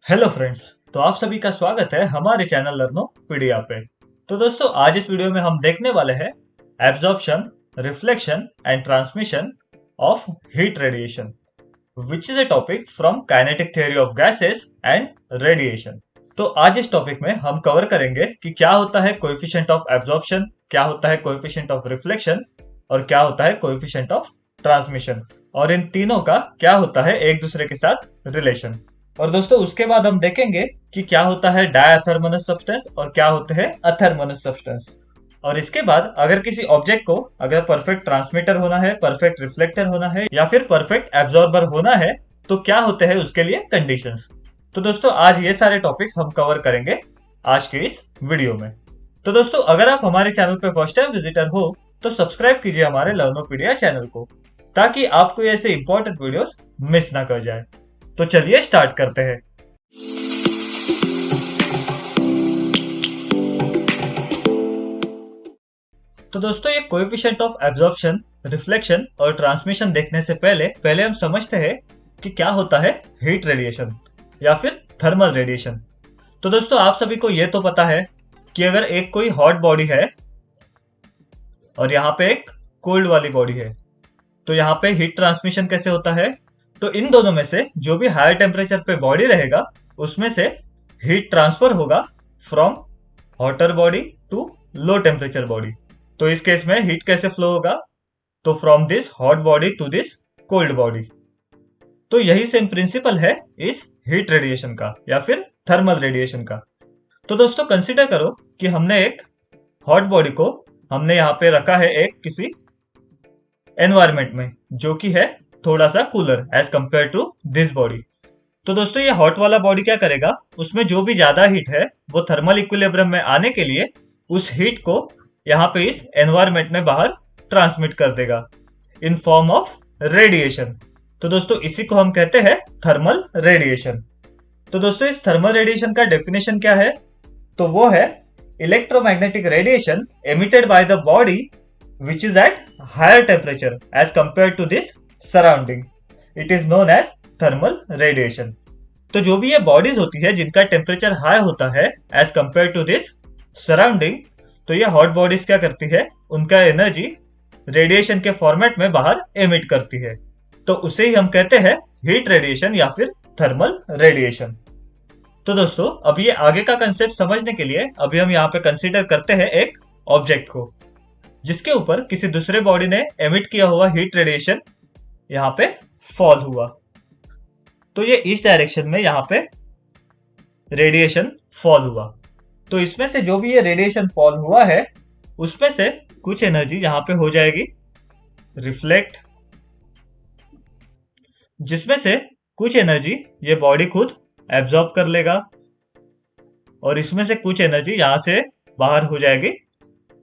Hello friends. तो आप सभी का स्वागत है हमारे चैनल लर्नोपीडिया पे। तो दोस्तों आज इस वीडियो में हम देखने वाले हैं absorption, reflection and transmission of heat radiation which is a topic from kinetic theory of gases and radiation. तो आज इस टॉपिक में हम कवर करेंगे कि क्या होता है कोएफिशिएंट ऑफ एब्जॉर्प्शन, क्या होता है कोएफिशिएंट ऑफ रिफ्लेक्शन और क्या होता है कोएफिशिएंट ऑफ ट्रांसमिशन, और इन तीनों का क्या होता है एक दूसरे के साथ रिलेशन। और दोस्तों उसके बाद हम देखेंगे कि क्या होता है डायथर्मोनस सब्सटेंस और क्या होते हैं अथर्मोनस सब्सटेंस। और इसके बाद अगर किसी ऑब्जेक्ट को अगर परफेक्ट ट्रांसमीटर होना है, परफेक्ट रिफ्लेक्टर होना है या फिर परफेक्ट एब्जॉर्बर होना है तो क्या होते हैं उसके लिए कंडीशंस। तो दोस्तों आज ये सारे टॉपिक्स हम कवर करेंगे आज के इस वीडियो में। तो दोस्तों अगर आप हमारे चैनल पे फर्स्ट टाइम विजिटर हो तो सब्सक्राइब कीजिए हमारे लर्नोपीडिया चैनल को ताकि आपको ऐसे इंपॉर्टेंट वीडियोस मिस ना कर जाए। तो चलिए स्टार्ट करते हैं। तो दोस्तों ये कोएफिशिएंट ऑफ एब्जॉर्प्शन, रिफ्लेक्शन और ट्रांसमिशन देखने से पहले पहले हम समझते हैं कि क्या होता है हीट रेडिएशन या फिर थर्मल रेडिएशन। तो दोस्तों आप सभी को ये तो पता है कि अगर एक कोई हॉट बॉडी है और यहाँ पे एक कोल्ड वाली बॉडी है तो यहाँ पे हीट ट्रांसमिशन कैसे होता है। तो इन दोनों में से जो भी हायर टेम्परेचर पे बॉडी रहेगा उसमें से हीट ट्रांसफर होगा from hotter body to low temperature body. तो इस केस में हीट कैसे फ्लो होगा, तो from this hot body to this cold body. तो यही सेम प्रिंसिपल है इस हीट रेडिएशन का या फिर थर्मल रेडिएशन का। तो दोस्तों कंसिडर करो कि हमने एक हॉट बॉडी को हमने यहाँ पे रखा है एक किसी एनवायरमेंट में जो कि है थोड़ा सा cooler as compare to this body. तो दोस्तों ये हॉट वाला बॉडी क्या करेगा, उसमें जो भी ज्यादा हीट है वो थर्मल इक्विलिब्रियम में आने के लिए उस हीट को यहाँ पे इस एनवायरमेंट में बाहर ट्रांसमिट कर देगा इन फॉर्म ऑफ रेडिएशन। तो दोस्तों इसी को हम कहते हैं थर्मल रेडिएशन। तो दोस्तों इस थर्मल रेडिएशन का डेफिनेशन क्या है, तो वो है electromagnetic radiation emitted by the body which is at higher temperature as compared to this surrounding. It is known as thermal radiation. तो जो भी ये बॉडीज होती है जिनका टेम्परेचर हाई होता है as compare to this surrounding, तो ये हॉट बॉडीज क्या करती है, उनका एनर्जी रेडिएशन के फॉर्मेट में बाहर एमिट करती है। तो उसे ही हम कहते हैं हीट रेडिएशन या फिर थर्मल रेडिएशन। तो दोस्तों अब ये आगे का कंसेप्ट समझने के लिए अभी हम यहाँ पे कंसीडर करते हैं एक ऑब्जेक्ट को जिसके ऊपर किसी दूसरे बॉडी ने एमिट किया हुआ हीट रेडिएशन यहाँ पे फॉल हुआ। तो ये इस डायरेक्शन में यहाँ पे रेडिएशन फॉल हुआ। तो इसमें से जो भी ये रेडिएशन फॉल हुआ है उसमें से कुछ एनर्जी यहाँ पे हो जाएगी रिफ्लेक्ट, जिसमें से कुछ एनर्जी ये बॉडी खुद एब्जॉर्ब कर लेगा और इसमें से कुछ एनर्जी यहां से बाहर हो जाएगी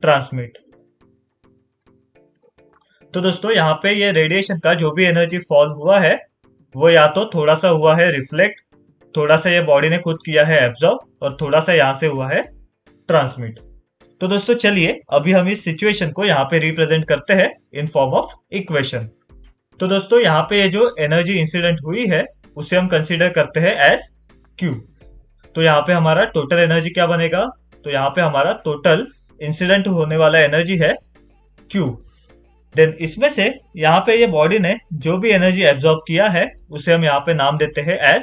ट्रांसमिट। तो दोस्तों यहाँ पे ये रेडिएशन का जो भी एनर्जी फॉल हुआ है वो या तो थोड़ा सा हुआ है रिफ्लेक्ट, थोड़ा सा ये बॉडी ने खुद किया है एब्जॉर्ब और थोड़ा सा यहाँ से हुआ है ट्रांसमिट। तो दोस्तों चलिए अभी हम इस सिचुएशन को यहाँ पे रिप्रेजेंट करते हैं इन फॉर्म ऑफ इक्वेशन। तो दोस्तों यहाँ पे ये जो एनर्जी इंसिडेंट हुई है उसे हम कंसीडर करते हैं एज Q। तो यहाँ पे हमारा टोटल एनर्जी क्या बनेगा, तो यहाँ पे हमारा टोटल इंसिडेंट होने वाला एनर्जी है Q। देन इसमें से यहाँ पे ये बॉडी ने जो भी एनर्जी एब्जॉर्ब किया है उसे हम यहाँ पे नाम देते हैं एज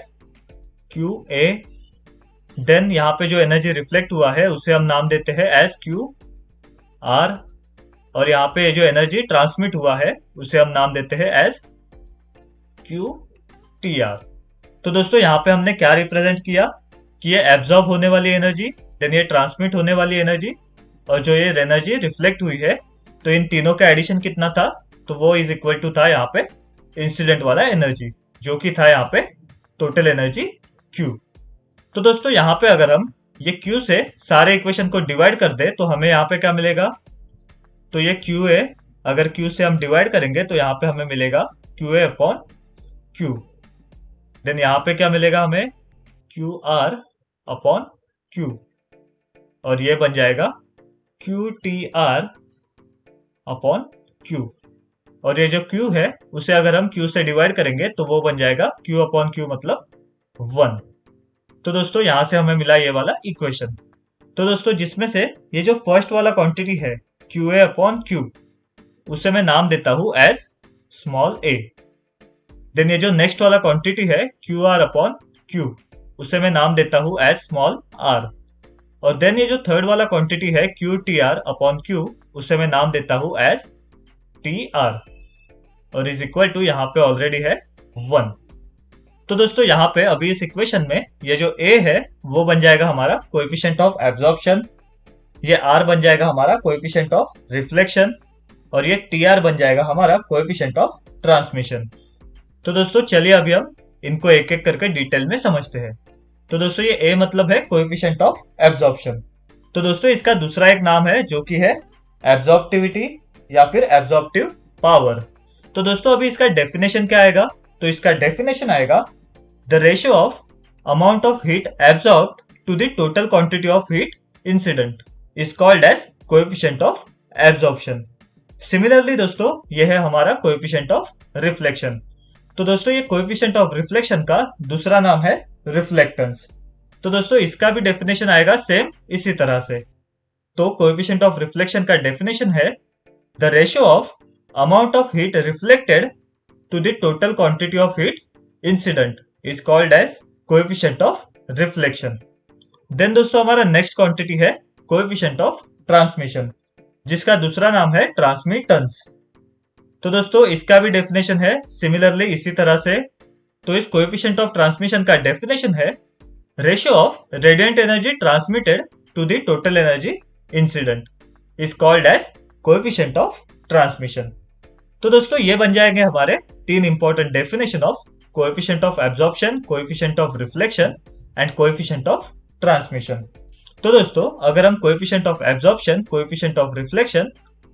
QA। देन यहाँ पे जो एनर्जी रिफ्लेक्ट हुआ है उसे हम नाम देते हैं एज QR। और यहाँ पे जो एनर्जी ट्रांसमिट हुआ है उसे हम नाम देते हैं एज QTR। तो दोस्तों यहाँ पे हमने क्या रिप्रेजेंट किया कि ये एब्जॉर्ब होने वाली एनर्जी, देन ये ट्रांसमिट होने वाली एनर्जी और जो ये एनर्जी रिफ्लेक्ट हुई है, तो इन तीनों का एडिशन कितना था, तो वो इज इक्वल टू था यहाँ पे इंसिडेंट वाला एनर्जी जो कि था यहाँ पे टोटल एनर्जी Q। तो दोस्तों यहाँ पे अगर हम ये Q से सारे इक्वेशन को डिवाइड कर दे तो हमें यहाँ पे क्या मिलेगा, तो ये QA अगर Q से हम डिवाइड करेंगे तो यहाँ पे हमें मिलेगा QA अपॉन Q। देन यहाँ पे क्या मिलेगा हमें QR अपॉन Q और ये बन जाएगा QTR अपॉन Q। और ये जो Q है उसे अगर हम Q से डिवाइड करेंगे तो वो बन जाएगा Q अपॉन Q मतलब 1। तो दोस्तों यहाँ से हमें मिला ये वाला इक्वेशन। तो दोस्तों जिसमें से ये जो फर्स्ट वाला क्वांटिटी है QA अपॉन Q, उसे मैं नाम देता हूं एज स्मॉल a। देन ये जो नेक्स्ट वाला क्वांटिटी है QR अपॉन Q, उसे मैं नाम देता हूं एज स्मॉल r। और देन ये जो थर्ड वाला क्वांटिटी है QTR अपॉन Q, उसे मैं नाम देता हूं एज TR, और इज इक्वल टू यहाँ पे ऑलरेडी है 1। तो दोस्तों यहाँ पे अभी इस इक्वेशन में ये जो A है वो बन जाएगा हमारा कोएफिशिएंट ऑफ एब्जॉर्प्शन, ये R बन जाएगा हमारा कोएफिशिएंट ऑफ रिफ्लेक्शन, और ये TR बन जाएगा हमारा कोएफिशिएंट ऑफ ट्रांसमिशन। तो दोस्तों चलिए अभी हम इनको एक एक करके डिटेल में समझते हैं। तो दोस्तों ये A मतलब है कोएफिशिएंट ऑफ एब्जॉर्प्शन। तो दोस्तों इसका दूसरा एक नाम है जो कि है एब्जॉर्प्टिविटी या फिर एब्जॉर्प्टिव पावर। तो दोस्तों अभी इसका डेफिनेशन क्या आएगा? तो इसका डेफिनेशन आएगा the ratio of amount of heat absorbed to the total quantity of heat incident is called as coefficient of absorption. Similarly दोस्तों ये है हमारा कोएफिशिएंट ऑफ रिफ्लेक्शन। तो दोस्तों ये कोएफिशिएंट ऑफ रिफ्लेक्शन का दूसरा नाम है रिफ्लेक्टेंस। तो दोस्तों इसका भी डेफिनेशन आएगा सेम इसी तरह से। तो कोएफिशिएंट ऑफ रिफ्लेक्शन का डेफिनेशन है the ratio of amount of heat reflected to the total quantity of heat incident is called as coefficient of reflection. Then दोस्तों हमारा नेक्स्ट क्वांटिटी है कोएफिशिएंट ऑफ ट्रांसमिशन, जिसका दूसरा नाम है ट्रांसमिटेंस। तो दोस्तों इसका भी डेफिनेशन है सिमिलरली इसी तरह से। तो इस कोएफिशिएंट ऑफ ट्रांसमिशन का डेफिनेशन है ratio of radiant energy transmitted to the total energy incident is called as coefficient of transmission. तो दोस्तों ये बन जाएंगे हमारे तीन important definition of coefficient of absorption, coefficient of reflection and coefficient of transmission. तो दोस्तों अगर हम coefficient of absorption, coefficient of reflection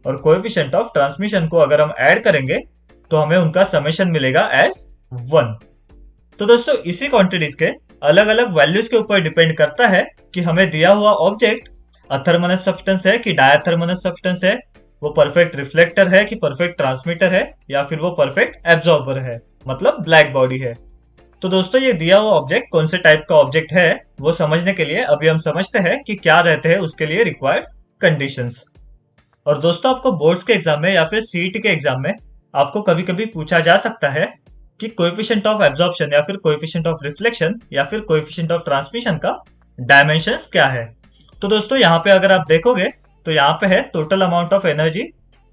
और कोएफिशिएंट ऑफ ट्रांसमिशन को अगर हम ऐड करेंगे तो हमें उनका समेशन मिलेगा एज 1। तो दोस्तों इसी क्वांटिटीज के अलग अलग वैल्यूज के ऊपर डिपेंड करता है कि हमें दिया हुआ ऑब्जेक्ट अथर्मोनस सब्सटेंस है कि डायथर्मोनस सब्सटेंस है, वो परफेक्ट रिफ्लेक्टर है कि परफेक्ट ट्रांसमीटर है, या फिर वो परफेक्ट एब्जॉर्बर है, मतलब ब्लैक बॉडी है। तो दोस्तों ये दिया हुआ ऑब्जेक्ट कौन से टाइप का ऑब्जेक्ट है वो समझने के लिए अभी हम समझते हैं कि क्या रहते हैं उसके लिए रिक्वायर्ड कंडीशंस। और दोस्तों आपको बोर्ड्स के एग्जाम में या फिर सीईटी के एग्जाम में आपको कभी कभी पूछा जा सकता है कि कोएफिशिएंट ऑफ एब्जॉर्प्शन या फिर कोएफिशिएंट ऑफ रिफ्लेक्शन या फिर कोएफिशिएंट ऑफ ट्रांसमिशन का डायमेंशंस क्या है। तो दोस्तों यहाँ पे अगर आप देखोगे तो यहाँ पे है total amount of energy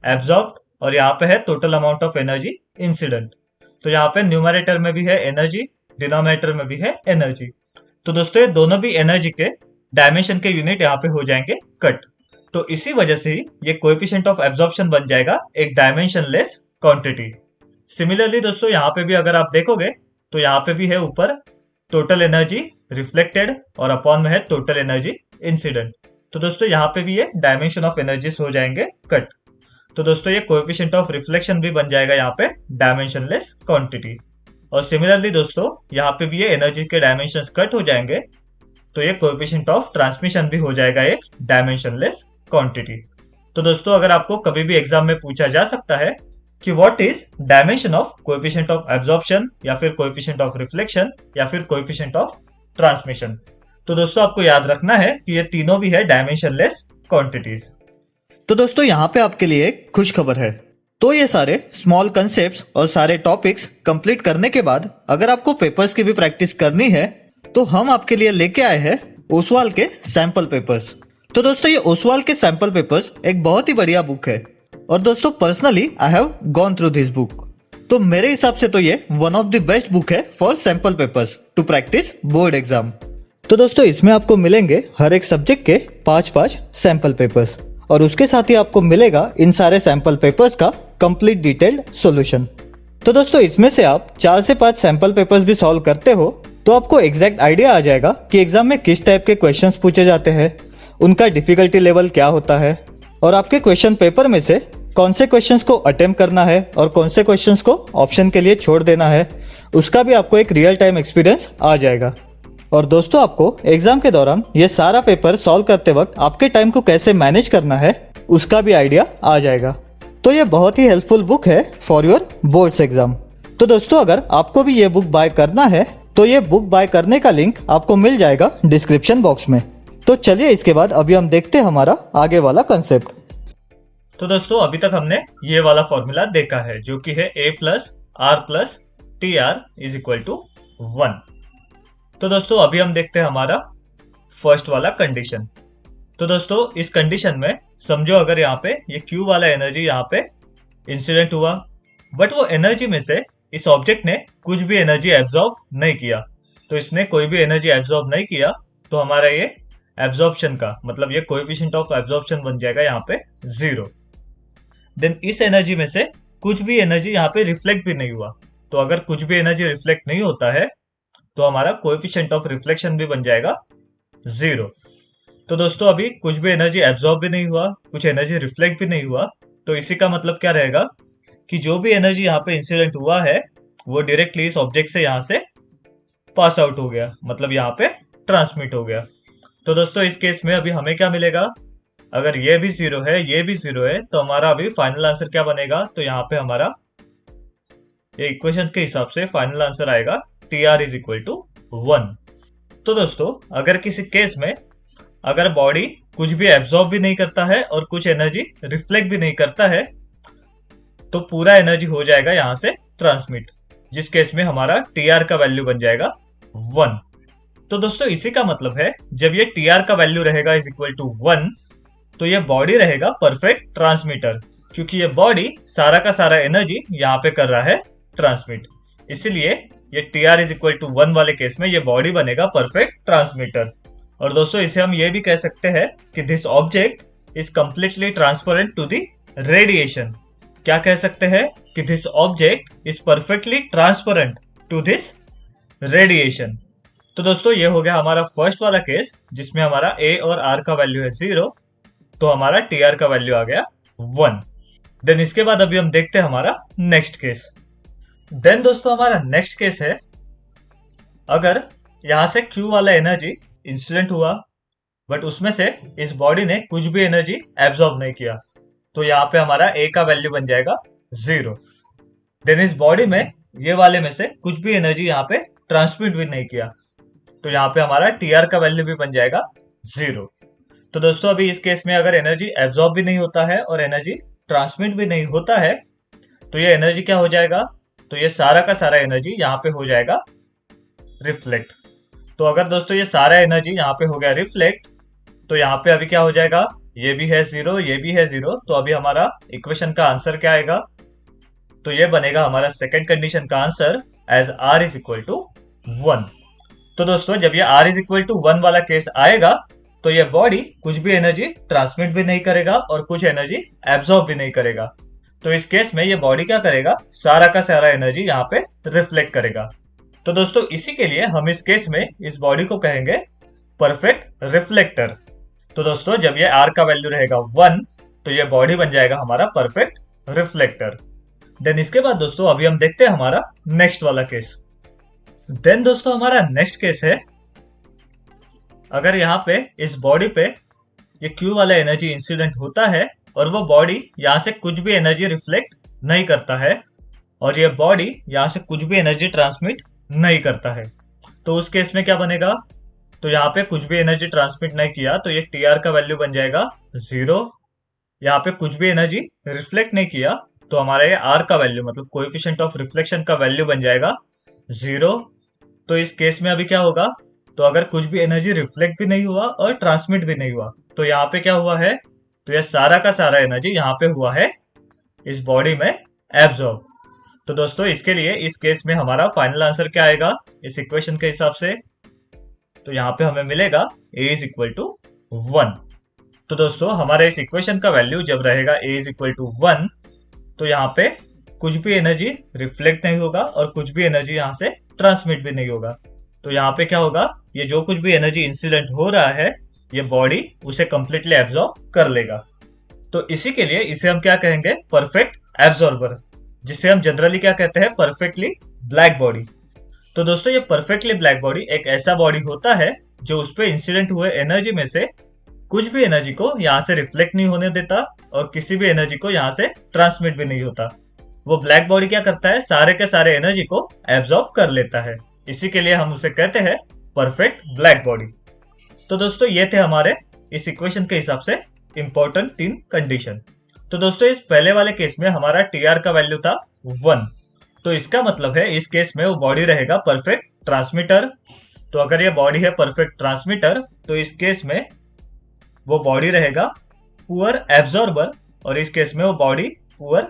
absorbed और यहाँ पे है total amount of energy incident. तो यहाँ पे न्यूमरेटर में भी है एनर्जी, डिनोमिनेटर में भी है एनर्जी। तो दोस्तों ये दोनों भी एनर्जी के डायमेंशन के यूनिट यहाँ पे हो जाएंगे कट। तो इसी वजह से ही ये कोएफिशिएंट ऑफ एब्जॉर्प्शन बन जाएगा एक डायमेंशनलेस क्वांटिटी। सिमिलरली दोस्तों यहाँ पे भी अगर आप देखोगे तो यहाँ पे भी है ऊपर टोटल एनर्जी रिफ्लेक्टेड और अपॉन में है टोटल एनर्जी इंसिडेंट। तो दोस्तों यहाँ पे भी ये डायमेंशन ऑफ एनर्जीज हो जाएंगे कट। तो दोस्तों ये कोएफिशिएंट ऑफ रिफ्लेक्शन भी बन जाएगा यहाँ पे डायमेंशनलेस क्वांटिटी। और सिमिलरली दोस्तों यहाँ पे भी ये एनर्जी के डायमेंशंस कट हो जाएंगे, तो ये कोएफिशिएंट ऑफ ट्रांसमिशन भी हो जाएगा एक डायमेंशनलेस क्वांटिटी। तो दोस्तों अगर आपको कभी भी एग्जाम में पूछा जा सकता है कि what is dimension of coefficient of absorption या फिर कोएफिशिएंट ऑफ रिफ्लेक्शन या फिर कोएफिशिएंट ऑफ ट्रांसमिशन, तो दोस्तों आपको याद रखना है कि ये तीनों भी है डायमेंशनलेस क्वांटिटीज। तो दोस्तों यहाँ पे आपके लिए एक खुश खबर है। तो ये सारे स्मॉल कंसेप्ट्स और सारे टॉपिक्स कंप्लीट करने के बाद अगर आपको पेपर्स की भी प्रैक्टिस करनी है तो हम आपके लिए लेके आए हैं ओसवाल के सैंपल पेपर्स। तो दोस्तों ये ओसवाल के सैंपल पेपर्स एक बहुत ही बढ़िया बुक है और दोस्तों personally I have gone through this book. तो मेरे हिसाब से तो ये one of the best book है for sample papers to practise board exam. तो दोस्तों इसमें आपको मिलेंगे हर एक सब्जेक्ट के 5-5 सैंपल पेपर्स और उसके साथ ही आपको मिलेगा इन सारे सैंपल पेपर्स का कंप्लीट डिटेल्ड सॉल्यूशन। तो दोस्तों इसमें से आप 4 से 5 सैंपल पेपर्स भी सॉल्व करते हो तो आपको एग्जैक्ट आइडिया आ जाएगा कि एग्जाम में किस टाइप के क्वेश्चंस पूछे जाते हैं, उनका डिफिकल्टी लेवल क्या होता है और आपके क्वेश्चन पेपर में से कौन से क्वेश्चंस को अटेम्प्ट करना है और कौन से क्वेश्चंस को ऑप्शन के लिए छोड़ देना है, उसका भी आपको एक रियल टाइम एक्सपीरियंस आ जाएगा। और दोस्तों आपको एग्जाम के दौरान ये सारा पेपर सॉल्व करते वक्त आपके टाइम को कैसे मैनेज करना है उसका भी आइडिया आ जाएगा। तो ये बहुत ही हेल्पफुल बुक है फॉर योर बोर्ड्स एग्जाम। तो दोस्तों अगर आपको भी ये बुक बाय करना है तो ये बुक बाय करने का लिंक आपको मिल जाएगा डिस्क्रिप्शन बॉक्स में। तो चलिए इसके बाद अभी हम देखते हैं हमारा आगे वाला कंसेप्ट। तो दोस्तों अभी तक हमने ये वाला फॉर्मूला देखा है जो कि है a plus R plus T R is equal to 1। तो दोस्तों अभी हम देखते हैं हमारा फर्स्ट वाला कंडीशन। तो दोस्तों इस कंडीशन में समझो अगर यहाँ पे ये Q वाला एनर्जी यहाँ पे इंसिडेंट हुआ, बट वो एनर्जी में से इस ऑब्जेक्ट ने कुछ भी एनर्जी एब्जॉर्ब नहीं किया। तो इसने कोई भी एनर्जी एब्जॉर्ब नहीं किया, तो हमारा ये एब्जॉर्प्शन का मतलब ये कोएफिशिएंट ऑफ एब्जॉर्प्शन बन जाएगा यहाँ पे 0। देन इस एनर्जी में से कुछ भी एनर्जी यहाँ पे रिफ्लेक्ट भी नहीं हुआ। तो अगर कुछ भी एनर्जी रिफ्लेक्ट नहीं होता है तो हमारा कोएफिशिएंट ऑफ रिफ्लेक्शन भी बन जाएगा 0। तो दोस्तों अभी कुछ भी एनर्जी एब्जॉर्ब भी नहीं हुआ, कुछ एनर्जी रिफ्लेक्ट भी नहीं हुआ, तो इसी का मतलब क्या रहेगा कि जो भी एनर्जी यहाँ पे इंसिडेंट हुआ है वो डायरेक्टली इस ऑब्जेक्ट से यहाँ से पास आउट हो गया, मतलब यहाँ पे ट्रांसमिट हो गया। तो दोस्तों इस केस में अभी हमें क्या मिलेगा, अगर ये भी 0 है ये भी 0 है तो हमारा अभी फाइनल आंसर क्या बनेगा, तो यहाँ पे हमारा ये इक्वेशन के हिसाब से फाइनल आंसर आएगा T R is equal to 1। तो दोस्तों अगर किसी केस में अगर बॉडी कुछ भी एब्जॉर्ब भी नहीं करता है और कुछ एनर्जी रिफ्लेक्ट भी नहीं करता है तो पूरा एनर्जी हो जाएगा यहाँ से ट्रांसमिट, जिस केस में हमारा टी आर का वैल्यू बन जाएगा 1। तो दोस्तों इसी का मतलब है जब ये टी आर का वैल्यू रहेगा इज इक्वल टू 1 तो ये बॉडी रहेगा परफेक्ट ट्रांसमीटर, क्योंकि ये बॉडी सारा का सारा एनर्जी यहाँ पे कर रहा है ट्रांसमिट। इसीलिए ये T R is equal to 1 वाले केस में ये बॉडी बनेगा परफेक्ट ट्रांसमीटर। और दोस्तों इसे हम ये भी कह सकते हैं कि this object is completely transparent to the radiation. क्या कह सकते हैं कि this object is perfectly transparent to this radiation. तो दोस्तों ये हो गया हमारा फर्स्ट वाला केस जिसमें हमारा a और r का वैल्यू है 0, तो हमारा टी आर का वैल्यू आ गया 1। देन इसके बाद अभी हम देखते हैं हमारा नेक्स्ट केस। देन दोस्तों हमारा नेक्स्ट केस है अगर यहां से Q वाला एनर्जी इंसिडेंट हुआ बट उसमें से इस बॉडी ने कुछ भी एनर्जी एब्जॉर्ब नहीं किया, तो यहाँ पे हमारा a का वैल्यू बन जाएगा 0। देन इस बॉडी में ये वाले में से कुछ भी एनर्जी यहाँ पे ट्रांसमिट भी नहीं किया, तो यहाँ पे हमारा टी आर का वैल्यू भी बन जाएगा 0। तो दोस्तों अभी इस केस में अगर एनर्जी एब्जॉर्ब भी नहीं होता है और एनर्जी ट्रांसमिट भी नहीं होता है तो ये एनर्जी क्या हो जाएगा, तो ये सारा का सारा एनर्जी यहाँ पे हो जाएगा रिफ्लेक्ट। तो अगर दोस्तों ये सारा एनर्जी यहाँ पे हो गया रिफ्लेक्ट तो यहाँ पे अभी क्या हो जाएगा, ये भी है 0 ये भी है 0, तो अभी हमारा इक्वेशन का आंसर क्या आएगा, तो ये बनेगा हमारा सेकंड कंडीशन का answer as r is equal to 1। तो दोस्तों जब ये r इज इक्वल टू 1 वाला केस आएगा तो ये बॉडी कुछ भी एनर्जी ट्रांसमिट भी नहीं करेगा और कुछ एनर्जी एब्जॉर्ब भी नहीं करेगा। तो इस केस में ये बॉडी क्या करेगा, सारा का सारा एनर्जी यहाँ पे रिफ्लेक्ट करेगा। तो दोस्तों इसी के लिए हम इस केस में इस बॉडी को कहेंगे परफेक्ट रिफ्लेक्टर। तो दोस्तों जब ये r का वैल्यू रहेगा 1 तो ये बॉडी बन जाएगा हमारा परफेक्ट रिफ्लेक्टर। देन इसके बाद दोस्तों अभी हम देखते हैं हमारा नेक्स्ट वाला केस। देन दोस्तों हमारा नेक्स्ट केस है अगर यहाँ पे इस बॉडी पे ये Q वाला एनर्जी इंसिडेंट होता है और वो बॉडी यहाँ से कुछ भी एनर्जी रिफ्लेक्ट नहीं करता है और ये बॉडी यहाँ से कुछ भी एनर्जी ट्रांसमिट नहीं करता है, तो उस केस में क्या बनेगा, तो यहाँ पे कुछ भी एनर्जी ट्रांसमिट नहीं किया तो ये टी आर का वैल्यू बन जाएगा 0। यहाँ पे कुछ भी एनर्जी रिफ्लेक्ट नहीं किया तो हमारा ये r का वैल्यू मतलब कोएफिशिएंट ऑफ रिफ्लेक्शन का वैल्यू बन जाएगा 0। तो इस केस में अभी क्या होगा, तो अगर कुछ भी एनर्जी रिफ्लेक्ट भी नहीं हुआ और ट्रांसमिट भी नहीं हुआ तो यहाँ पे क्या हुआ है, तो ये सारा का सारा एनर्जी यहाँ पे हुआ है इस बॉडी में एब्जॉर्ब। तो दोस्तों इसके लिए इस केस में हमारा फाइनल आंसर क्या आएगा इस इक्वेशन के हिसाब से, तो यहाँ पे हमें मिलेगा a इज इक्वल टू 1। तो दोस्तों हमारे इस इक्वेशन का वैल्यू जब रहेगा a इज इक्वल टू 1 तो यहाँ पे कुछ भी एनर्जी रिफ्लेक्ट नहीं होगा और कुछ भी एनर्जी यहाँ से ट्रांसमिट भी नहीं होगा। तो यहाँ पे क्या होगा, ये जो कुछ भी एनर्जी इंसिडेंट हो रहा है ये बॉडी उसे कंप्लीटली एब्जॉर्ब कर लेगा। तो इसी के लिए इसे हम क्या कहेंगे, परफेक्ट एब्जॉर्बर, जिसे हम जनरली क्या कहते हैं, परफेक्टली ब्लैक बॉडी। तो दोस्तों ये परफेक्टली ब्लैक बॉडी एक ऐसा बॉडी होता है जो उस पर इंसिडेंट हुए एनर्जी में से कुछ भी एनर्जी को यहाँ से रिफ्लेक्ट नहीं होने देता और किसी भी एनर्जी को यहाँ से ट्रांसमिट भी नहीं होता। वो ब्लैक बॉडी क्या करता है, सारे के सारे एनर्जी को एब्जॉर्ब कर लेता है। इसी के लिए हम उसे कहते हैं परफेक्ट ब्लैक बॉडी। तो दोस्तों ये थे हमारे इस इक्वेशन के हिसाब से इंपॉर्टेंट 3 कंडीशन। तो दोस्तों इस पहले वाले केस में हमारा टीआर का वैल्यू था 1, तो इसका मतलब है इस केस में वो बॉडी रहेगा परफेक्ट ट्रांसमीटर। तो अगर ये बॉडी है परफेक्ट ट्रांसमीटर तो इस केस में वो बॉडी रहेगा पुअर एब्जॉर्बर, और इस केस में वो बॉडी पुअर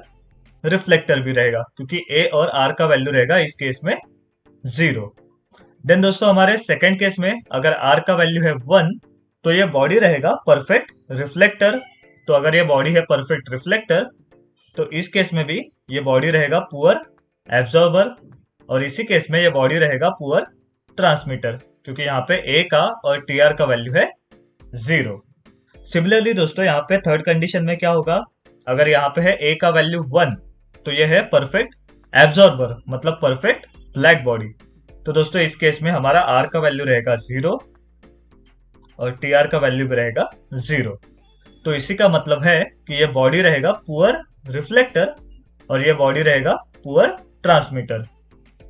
रिफ्लेक्टर भी रहेगा, क्योंकि ए और आर का वैल्यू रहेगा इस केस में 0। देन दोस्तों हमारे सेकंड केस में अगर आर का वैल्यू है 1 तो ये बॉडी रहेगा परफेक्ट रिफ्लेक्टर। तो अगर ये बॉडी है परफेक्ट रिफ्लेक्टर तो इस केस में भी ये बॉडी रहेगा पुअर एब्जॉर्बर, और इसी केस में ये बॉडी रहेगा पुअर ट्रांसमीटर, क्योंकि यहाँ पे ए का और टी आर का वैल्यू है 0। सिमिलरली दोस्तों यहाँ पे थर्ड कंडीशन में क्या होगा, अगर यहाँ पे है ए का वैल्यू 1 तो ये है परफेक्ट एब्जॉर्बर, मतलब परफेक्ट ब्लैक बॉडी। तो दोस्तों इस केस में हमारा आर का वैल्यू रहेगा 0 और टी आर का वैल्यू भी रहेगा 0। तो इसी का मतलब है कि ये बॉडी रहेगा पुअर रिफ्लेक्टर और ये बॉडी रहेगा पुअर ट्रांसमीटर।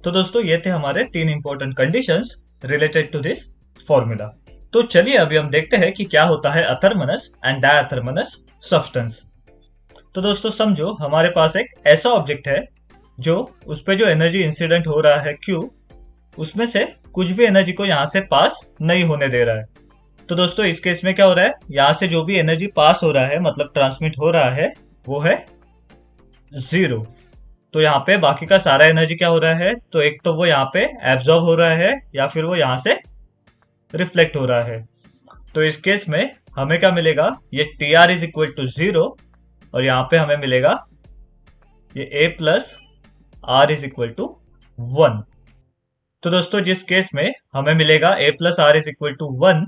तो दोस्तों ये थे हमारे 3 important conditions related to this formula. तो चलिए अभी हम देखते हैं कि क्या होता है अथर्मनस एंड डायथर्मनस सब्सटेंस। तो दोस्तों समझो हमारे पास एक ऐसा ऑब्जेक्ट है जो उस पे जो एनर्जी इंसिडेंट हो रहा है Q, उसमें से कुछ भी एनर्जी को यहाँ से पास नहीं होने दे रहा है। तो दोस्तों इस केस में क्या हो रहा है, यहाँ से जो भी एनर्जी पास हो रहा है मतलब ट्रांसमिट हो रहा है वो है 0। तो यहाँ पे बाकी का सारा एनर्जी क्या हो रहा है, तो एक तो वो यहाँ पे एब्जॉर्ब हो रहा है या फिर वो यहाँ से रिफ्लेक्ट हो रहा है। तो इस केस में हमें क्या मिलेगा, ये T R is equal to 0 और यहाँ पे हमें मिलेगा ये A plus R is equal to 1। तो दोस्तों जिस केस में हमें मिलेगा A plus R is equal to 1,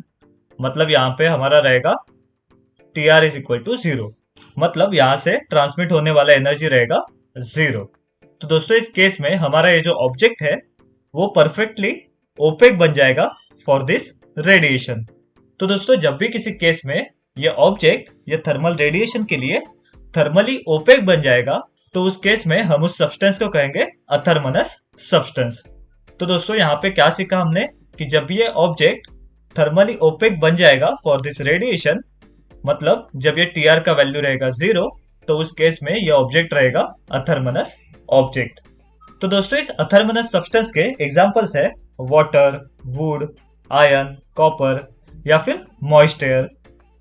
मतलब यहाँ पे हमारा रहेगा T R is equal to 0, मतलब यहाँ से ट्रांसमिट होने वाला एनर्जी रहेगा 0। तो दोस्तों इस केस में हमारा ये जो ऑब्जेक्ट है वो परफेक्टली ओपेक बन जाएगा फॉर दिस रेडिएशन। तो दोस्तों जब भी किसी केस में ये ऑब्जेक्ट ये थर्मल रेडिएशन के लिए थर्मली ओपेक बन जाएगा तो उस केस में हम उस सब्सटेंस को कहेंगे अथर्मनस सब्सटेंस। तो दोस्तों यहाँ पे क्या सीखा हमने कि जब ये ऑब्जेक्ट थर्मली ओपेक बन जाएगा फॉर दिस रेडिएशन, मतलब जब ये टी आर का वैल्यू रहेगा 0 तो उस केस में ये ऑब्जेक्ट रहेगा अथर्मनस ऑब्जेक्ट। तो दोस्तों इस अथर्मनस सब्सटेंस के एग्जांपल्स है वाटर, वुड, आयरन, कॉपर या फिर मॉइस्ट एयर।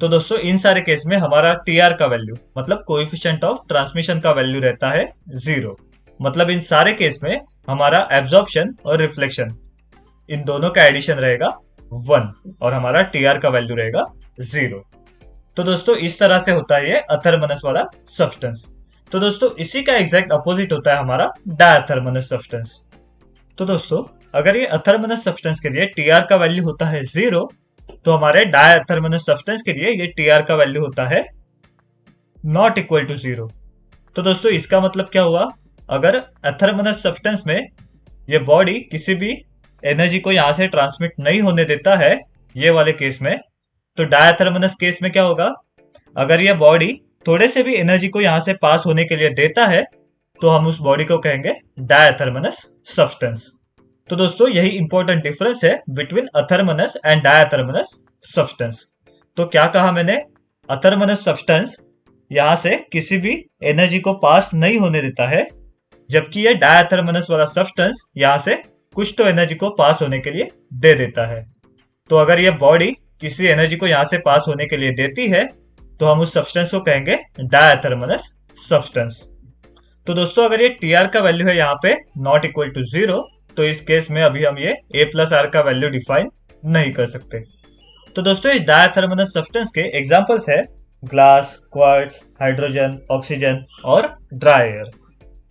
तो दोस्तों इन सारे केस में हमारा टी आर का वैल्यू मतलब कोएफिशिएंट ऑफ ट्रांसमिशन का वैल्यू रहता है 0, मतलब इन सारे केस में हमारा एब्जॉर्प्शन और रिफ्लेक्शन इन दोनों का एडिशन रहेगा 1 और हमारा टी आर का वैल्यू रहेगा 0। तो दोस्तों इस तरह से होता है ये अथर्मनस वाला सब्सटेंस। तो दोस्तों इसी का एग्जैक्ट अपोजिट होता है हमारा डायथर्मनस सब्सटेंस। तो दोस्तों अगर ये अथर्मनस सब्सटेंस के लिए टी आर का वैल्यू होता है 0 तो हमारे डायथर्मनस सब्सटेंस के लिए ये टी आर का वैल्यू होता है नॉट इक्वल टू 0। तो दोस्तों इसका मतलब क्या हुआ, अगर अथर्मनस सब्सटेंस में ये बॉडी किसी भी एनर्जी को यहाँ से ट्रांसमिट नहीं होने देता है ये वाले केस में, तो डायथर्मनस केस में क्या होगा, अगर ये बॉडी थोड़े से भी एनर्जी को यहाँ से पास होने के लिए देता है तो हम उस बॉडी को कहेंगे डायथर्मनस सब्सटेंस। तो दोस्तों यही इंपॉर्टेंट डिफरेंस है बिटवीन अथर्मनस एंड डायथर्मनस सब्सटेंस। तो क्या कहा मैंने, अथर्मनस सब्सटेंस यहाँ से किसी भी एनर्जी को पास नहीं होने देता है, जबकि ये डायथर्मनस वाला सब्सटेंस यहाँ से कुछ तो एनर्जी को पास होने के लिए दे देता है। तो अगर ये बॉडी किसी एनर्जी को यहाँ से पास होने के लिए देती है तो हम उस सब्सटेंस को कहेंगे डायथर्मनस सब्सटेंस। तो दोस्तों अगर ये टी आर का वैल्यू है यहाँ पे नॉट इक्वल टू 0 तो इस केस में अभी हम ये ए प्लस आर का वैल्यू डिफाइन नहीं कर सकते। तो दोस्तों इस डायथर्मनस सब्सटेंस के एग्जांपल्स है ग्लास, क्वार्ट्ज, हाइड्रोजन, ऑक्सीजन और ड्राई एयर।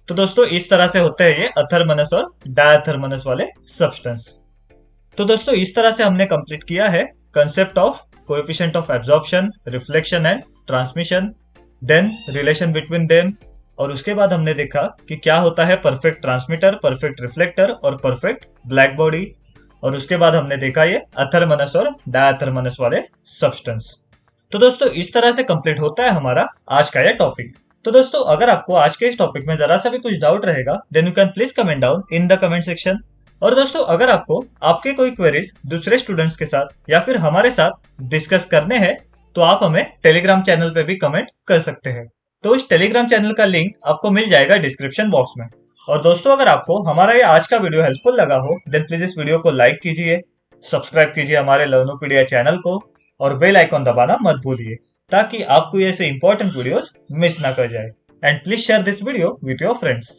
तो दोस्तों इस तरह से होते हैं ये अथर्मनस और डायथर्मनस वाले सब्सटेंस। तो दोस्तों इस तरह से हमने कंप्लीट किया है concept of coefficient of absorption, reflection and transmission, then relation between them, और उसके बाद हमने देखा कि क्या होता है परफेक्ट ट्रांसमीटर, परफेक्ट रिफ्लेक्टर और परफेक्ट ब्लैक बॉडी, और उसके बाद हमने देखा ये अथर्मनस और डायथर्मनस वाले सब्सटेंस। तो दोस्तों इस तरह से कंप्लीट होता है हमारा आज का ये टॉपिक। तो दोस्तों अगर आपको आज के इस टॉपिक में जरा सा भी कुछ डाउट रहेगा then you can please comment down in the comment section. और दोस्तों अगर आपको आपके कोई क्वेरीज दूसरे स्टूडेंट्स के साथ या फिर हमारे साथ डिस्कस करने हैं तो आप हमें टेलीग्राम चैनल पे भी कमेंट कर सकते हैं। तो इस टेलीग्राम चैनल का लिंक आपको मिल जाएगा डिस्क्रिप्शन बॉक्स में। और दोस्तों अगर आपको हमारा ये आज का वीडियो हेल्पफुल लगा हो देन प्लीज इस वीडियो को लाइक कीजिए, सब्सक्राइब कीजिए हमारे लर्नोपीडिया चैनल को और बेल आइकॉन दबाना मत भूलिए ताकि आपको ऐसे इंपॉर्टेंट वीडियोस मिस ना कर जाए। And please share this video with your friends.